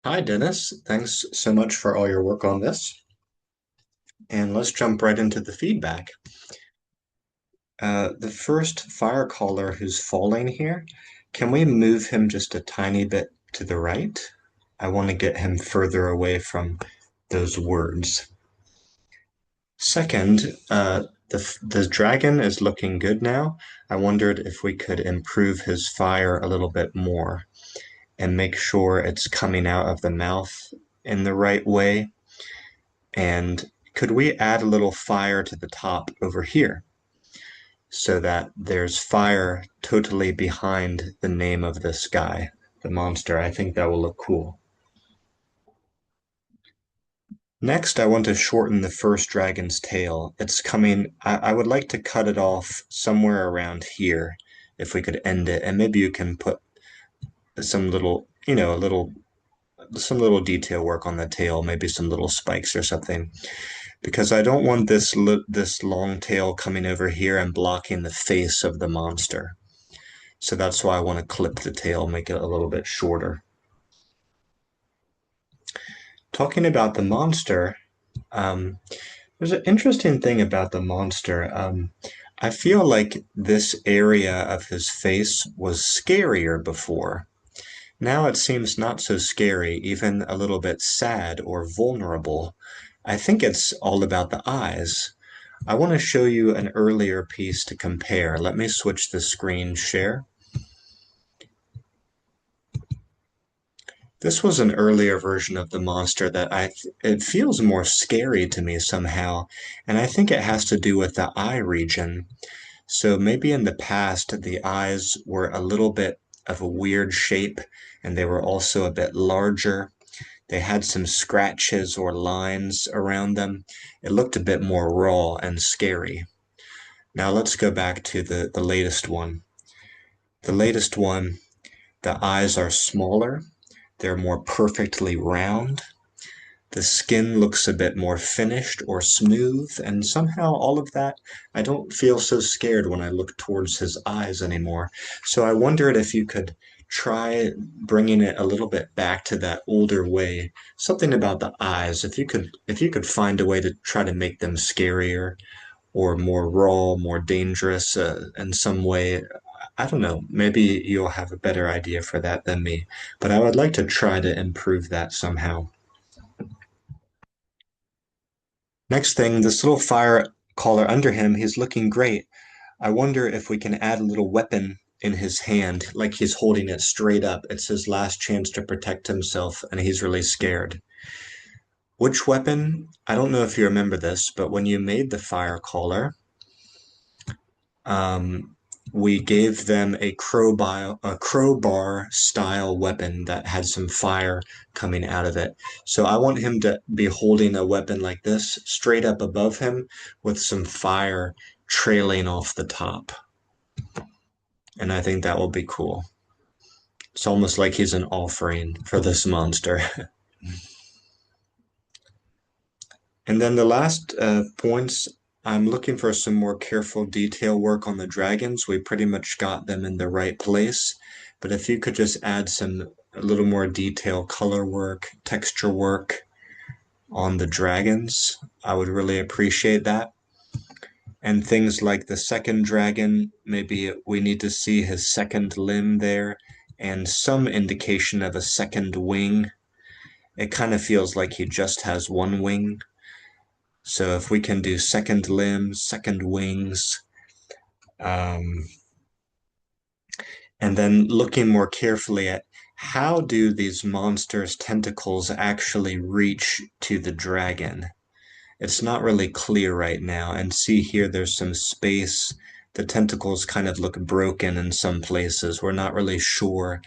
Hi, Dennis. Thanks so much for all your work on this. And let's jump right into the feedback. The first fire caller who's falling here, can we move him just a tiny bit to the right? I want to get him further away from those words. Second, the dragon is looking good now. I wondered if we could improve his fire a little bit more and make sure it's coming out of the mouth in the right way. And could we add a little fire to the top over here so that there's fire totally behind the name of this guy, the monster? I think that will look cool. Next, I want to shorten the first dragon's tail. It's coming, I would like to cut it off somewhere around here if we could end it. And maybe you can put some little, some little detail work on the tail, maybe some little spikes or something. Because I don't want this long tail coming over here and blocking the face of the monster. So that's why I want to clip the tail, make it a little bit shorter. Talking about the monster, there's an interesting thing about the monster. I feel like this area of his face was scarier before. Now it seems not so scary, even a little bit sad or vulnerable. I think it's all about the eyes. I want to show you an earlier piece to compare. Let me switch the screen share. This was an earlier version of the monster that it feels more scary to me somehow, and I think it has to do with the eye region. So maybe in the past the eyes were a little bit of a weird shape and they were also a bit larger. They had some scratches or lines around them. It looked a bit more raw and scary. Now let's go back to the latest one. The latest one, the eyes are smaller, they're more perfectly round. The skin looks a bit more finished or smooth, and somehow all of that, I don't feel so scared when I look towards his eyes anymore. So I wondered if you could try bringing it a little bit back to that older way. Something about the eyes, if you could find a way to try to make them scarier or more raw, more dangerous in some way. I don't know. Maybe you'll have a better idea for that than me, but I would like to try to improve that somehow. Next thing, this little fire caller under him, he's looking great. I wonder if we can add a little weapon in his hand, like he's holding it straight up. It's his last chance to protect himself, and he's really scared. Which weapon? I don't know if you remember this, but when you made the fire caller, um, we gave them a crowbar style weapon that had some fire coming out of it. So I want him to be holding a weapon like this straight up above him with some fire trailing off the top. And I think that will be cool. It's almost like he's an offering for this monster. And then the last points, I'm looking for some more careful detail work on the dragons. We pretty much got them in the right place. But if you could just add a little more detail, color work, texture work on the dragons, I would really appreciate that. And things like the second dragon, maybe we need to see his second limb there and some indication of a second wing. It kind of feels like he just has one wing. So if we can do second limbs, second wings, um, and then looking more carefully at how do these monsters' tentacles actually reach to the dragon? It's not really clear right now. And see here, there's some space. The tentacles kind of look broken in some places. We're not really sure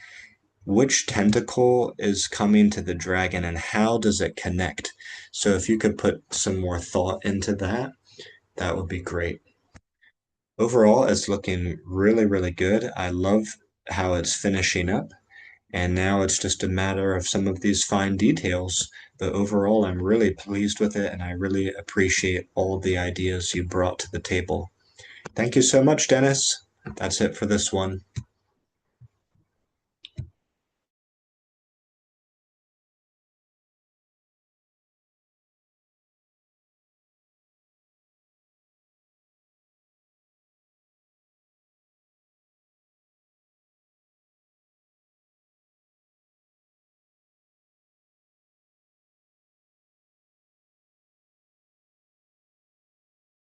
which tentacle is coming to the dragon and how does it connect. So if you could put some more thought into that, that would be great. Overall, it's looking really, really good. I love how it's finishing up, and now it's just a matter of some of these fine details. But overall, I'm really pleased with it, and I really appreciate all the ideas you brought to the table. Thank you so much, Dennis. That's it for this one.